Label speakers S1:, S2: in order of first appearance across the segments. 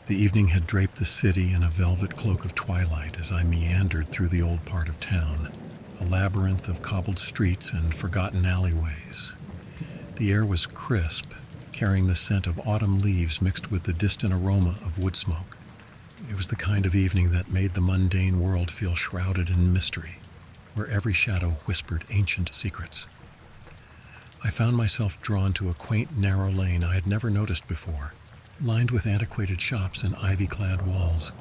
S1: The evening had draped the city in a velvet cloak of twilight as I meandered through the old part of town, a labyrinth of cobbled streets and forgotten alleyways. The air was crisp, carrying the scent of autumn leaves mixed with the distant aroma of wood smoke. It was the kind of evening that made the mundane world feel shrouded in mystery, where every shadow whispered ancient secrets. I found myself drawn to a quaint, narrow lane I had never noticed before, lined with antiquated shops and ivy-clad walls.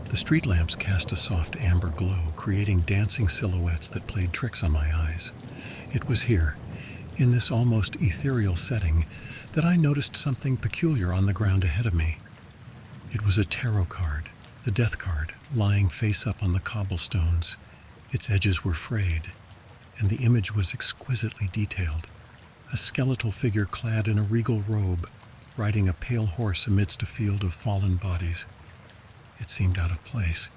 S1: The street lamps cast a soft amber glow, creating dancing silhouettes that played tricks on my eyes. It was here, in this almost ethereal setting, that I noticed something peculiar on the ground ahead of me. It was a tarot card, the death card, lying face up on the cobblestones. Its edges were frayed, and the image was exquisitely detailed. A skeletal figure clad in a regal robe, riding a pale horse amidst a field of fallen bodies. It seemed out of place,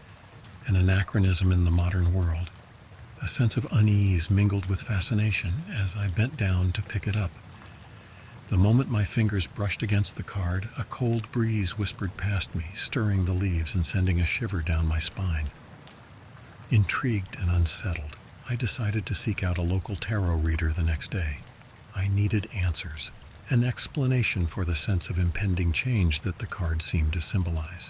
S1: an anachronism in the modern world. A sense of unease mingled with fascination as I bent down to pick it up. The moment my fingers brushed against the card, a cold breeze whispered past me, stirring the leaves and sending a shiver down my spine. Intrigued and unsettled, I decided to seek out a local tarot reader the next day. I needed answers, an explanation for the sense of impending change that the card seemed to symbolize.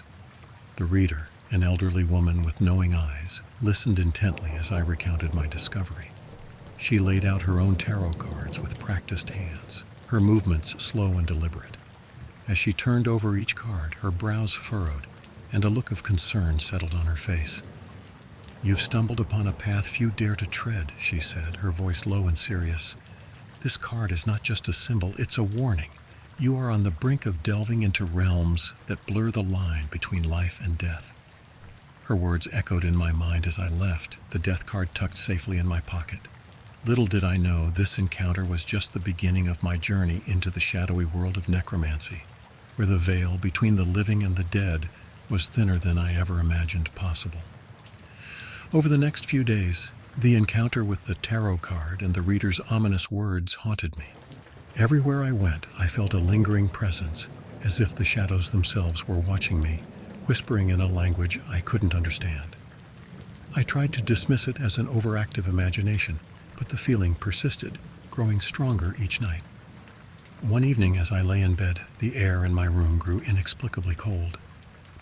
S1: The reader, an elderly woman with knowing eyes, listened intently as I recounted my discovery. She laid out her own tarot cards with practiced hands, her movements slow and deliberate. As she turned over each card, her brows furrowed, and a look of concern settled on her face. "You've stumbled upon a path few dare to tread," she said, her voice low and serious. "This card is not just a symbol, it's a warning. You are on the brink of delving into realms that blur the line between life and death." Her words echoed in my mind as I left, the death card tucked safely in my pocket. Little did I know this encounter was just the beginning of my journey into the shadowy world of necromancy, where the veil between the living and the dead was thinner than I ever imagined possible. Over the next few days, the encounter with the tarot card and the reader's ominous words haunted me. Everywhere I went, I felt a lingering presence, as if the shadows themselves were watching me, whispering in a language I couldn't understand. I tried to dismiss it as an overactive imagination, but the feeling persisted, growing stronger each night. One evening as I lay in bed, the air in my room grew inexplicably cold.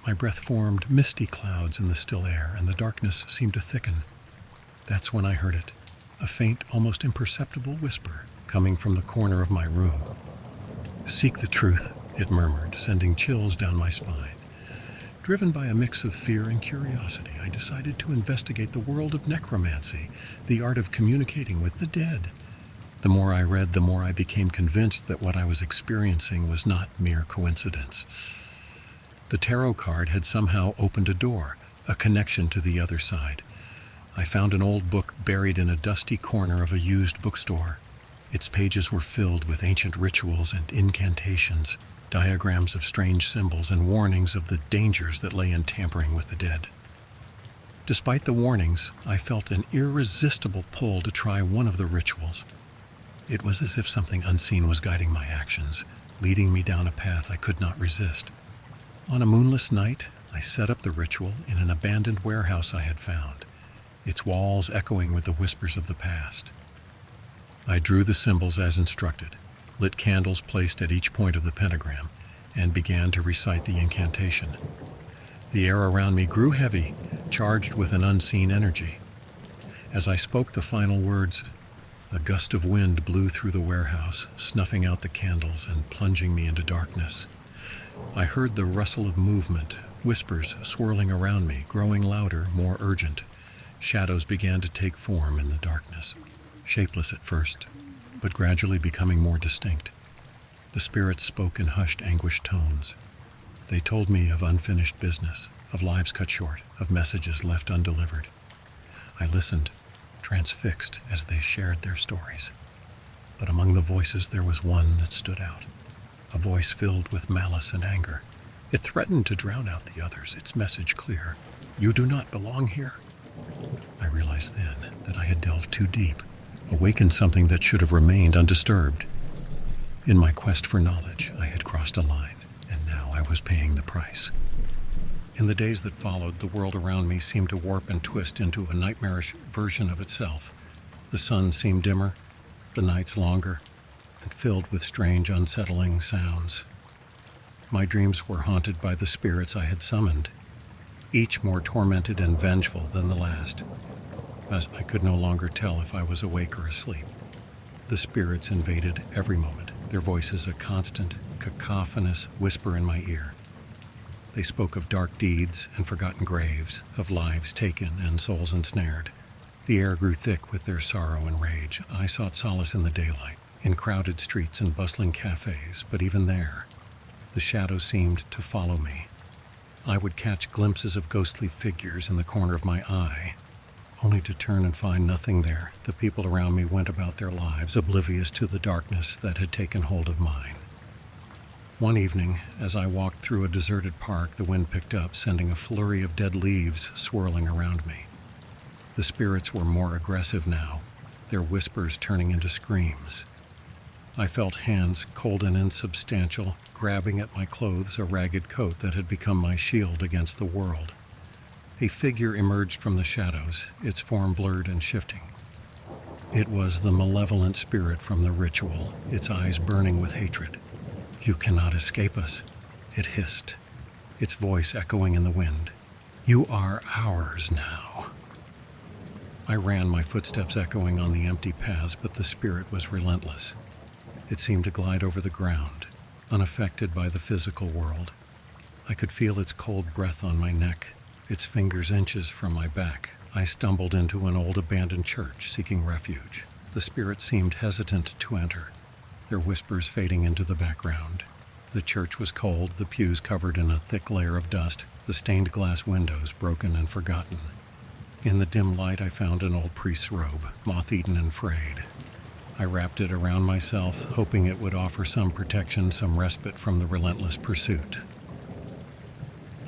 S1: My breath formed misty clouds in the still air, and the darkness seemed to thicken. That's when I heard it, a faint, almost imperceptible whisper coming from the corner of my room. "Seek the truth," it murmured, sending chills down my spine. Driven by a mix of fear and curiosity, I decided to investigate the world of necromancy, the art of communicating with the dead. The more I read, the more I became convinced that what I was experiencing was not mere coincidence. The tarot card had somehow opened a door, a connection to the other side. I found an old book buried in a dusty corner of a used bookstore. Its pages were filled with ancient rituals and incantations, diagrams of strange symbols, and warnings of the dangers that lay in tampering with the dead. Despite the warnings, I felt an irresistible pull to try one of the rituals. It was as if something unseen was guiding my actions, leading me down a path I could not resist. On a moonless night, I set up the ritual in an abandoned warehouse I had found, its walls echoing with the whispers of the past. I drew the symbols as instructed, lit candles placed at each point of the pentagram, and began to recite the incantation. The air around me grew heavy, charged with an unseen energy. As I spoke the final words, a gust of wind blew through the warehouse, snuffing out the candles and plunging me into darkness. I heard the rustle of movement, whispers swirling around me, growing louder, more urgent. Shadows began to take form in the darkness, shapeless at first, but gradually becoming more distinct. The spirits spoke in hushed, anguished tones. They told me of unfinished business, of lives cut short, of messages left undelivered. I listened, transfixed as they shared their stories. But among the voices there was one that stood out, a voice filled with malice and anger. It threatened to drown out the others, its message clear: "You do not belong here." I realized then that I had delved too deep, awakened something that should have remained undisturbed. In my quest for knowledge, I had crossed a line, and now I was paying the price. In the days that followed, the world around me seemed to warp and twist into a nightmarish version of itself. The sun seemed dimmer, the nights longer, and filled with strange, unsettling sounds. My dreams were haunted by the spirits I had summoned, each more tormented and vengeful than the last, as I could no longer tell if I was awake or asleep. The spirits invaded every moment, their voices a constant, cacophonous whisper in my ear. They spoke of dark deeds and forgotten graves, of lives taken and souls ensnared. The air grew thick with their sorrow and rage. I sought solace in the daylight, in crowded streets and bustling cafes, but even there, the shadows seemed to follow me. I would catch glimpses of ghostly figures in the corner of my eye, only to turn and find nothing there. The people around me went about their lives, oblivious to the darkness that had taken hold of mine. One evening, as I walked through a deserted park, the wind picked up, sending a flurry of dead leaves swirling around me. The spirits were more aggressive now, their whispers turning into screams. I felt hands, cold and insubstantial, grabbing at my clothes, a ragged coat that had become my shield against the world. A figure emerged from the shadows, its form blurred and shifting. It was the malevolent spirit from the ritual, its eyes burning with hatred. "You cannot escape us," it hissed, its voice echoing in the wind. "You are ours now." I ran, my footsteps echoing on the empty paths, but the spirit was relentless. It seemed to glide over the ground, unaffected by the physical world. I could feel its cold breath on my neck, its fingers inches from my back. I stumbled into an old abandoned church, seeking refuge. The spirit seemed hesitant to enter, their whispers fading into the background. The church was cold, the pews covered in a thick layer of dust, the stained glass windows broken and forgotten. In the dim light, I found an old priest's robe, moth-eaten and frayed. I wrapped it around myself, hoping it would offer some protection, some respite from the relentless pursuit.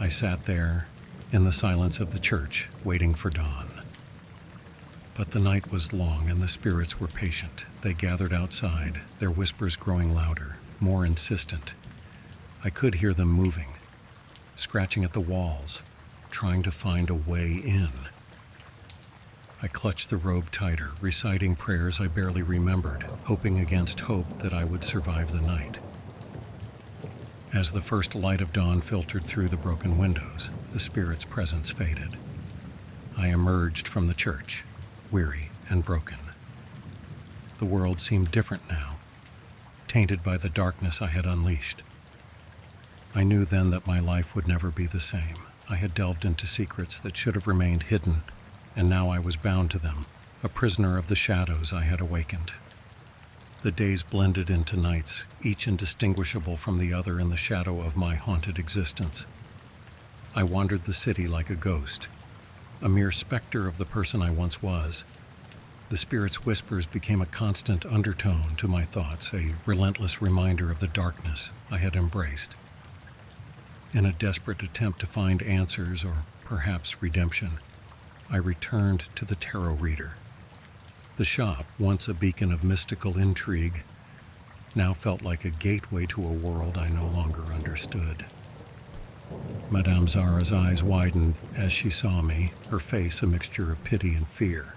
S1: I sat there, in the silence of the church, waiting for dawn. But the night was long, and the spirits were patient. They gathered outside, their whispers growing louder, more insistent. I could hear them moving, scratching at the walls, trying to find a way in. I clutched the robe tighter, reciting prayers I barely remembered, hoping against hope that I would survive the night. As the first light of dawn filtered through the broken windows, the spirit's presence faded. I emerged from the church, weary and broken. The world seemed different now, tainted by the darkness I had unleashed. I knew then that my life would never be the same. I had delved into secrets that should have remained hidden, and now I was bound to them, a prisoner of the shadows I had awakened. The days blended into nights, each indistinguishable from the other in the shadow of my haunted existence. I wandered the city like a ghost, a mere specter of the person I once was. The spirit's whispers became a constant undertone to my thoughts, a relentless reminder of the darkness I had embraced. In a desperate attempt to find answers, or perhaps redemption, I returned to the tarot reader. The shop, once a beacon of mystical intrigue, now felt like a gateway to a world I no longer understood. Madame Zara's eyes widened as she saw me, her face a mixture of pity and fear.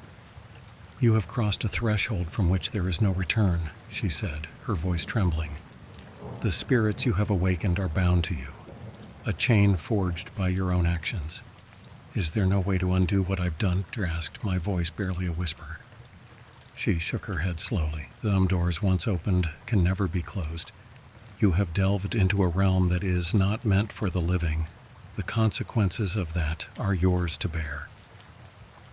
S1: "You have crossed a threshold from which there is no return," she said, her voice trembling. "The spirits you have awakened are bound to you, a chain forged by your own actions. Is there no way to undo what I've done?" I asked, my voice barely a whisper. She shook her head slowly. "Some doors once opened can never be closed. You have delved into a realm that is not meant for the living. The consequences of that are yours to bear."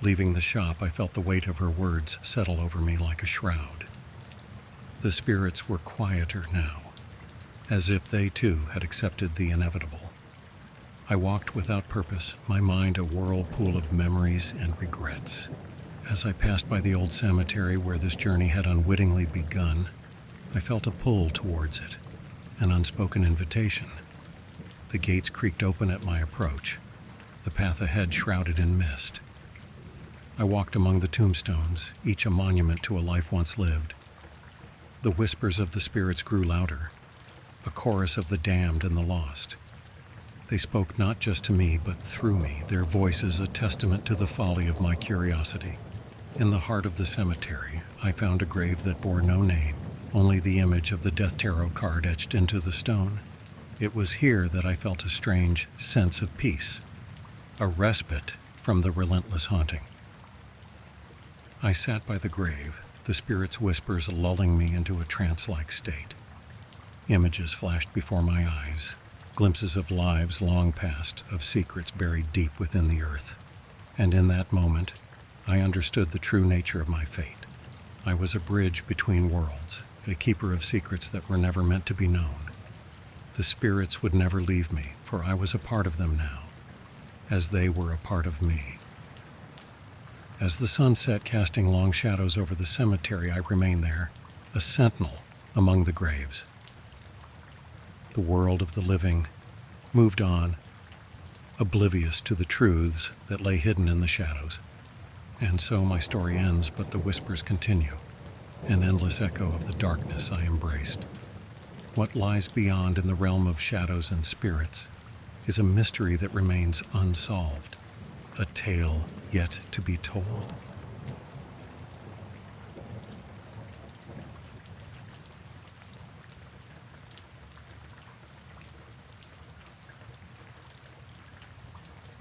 S1: Leaving the shop, I felt the weight of her words settle over me like a shroud. The spirits were quieter now, as if they too had accepted the inevitable. I walked without purpose, my mind a whirlpool of memories and regrets. As I passed by the old cemetery where this journey had unwittingly begun, I felt a pull towards it, an unspoken invitation. The gates creaked open at my approach, the path ahead shrouded in mist. I walked among the tombstones, each a monument to a life once lived. The whispers of the spirits grew louder, a chorus of the damned and the lost. They spoke not just to me, but through me, their voices a testament to the folly of my curiosity. In the heart of the cemetery, I found a grave that bore no name, only the image of the death tarot card etched into the stone. It was here that I felt a strange sense of peace, a respite from the relentless haunting. I sat by the grave, the spirit's whispers lulling me into a trance-like state. Images flashed before my eyes, glimpses of lives long past, of secrets buried deep within the earth. And in that moment, I understood the true nature of my fate. I was a bridge between worlds, a keeper of secrets that were never meant to be known. The spirits would never leave me, for I was a part of them now, as they were a part of me. As the sun set, casting long shadows over the cemetery, I remained there, a sentinel among the graves. The world of the living moved on, oblivious to the truths that lay hidden in the shadows. And so my story ends, but the whispers continue, an endless echo of the darkness I embraced. What lies beyond in the realm of shadows and spirits is a mystery that remains unsolved, a tale yet to be told.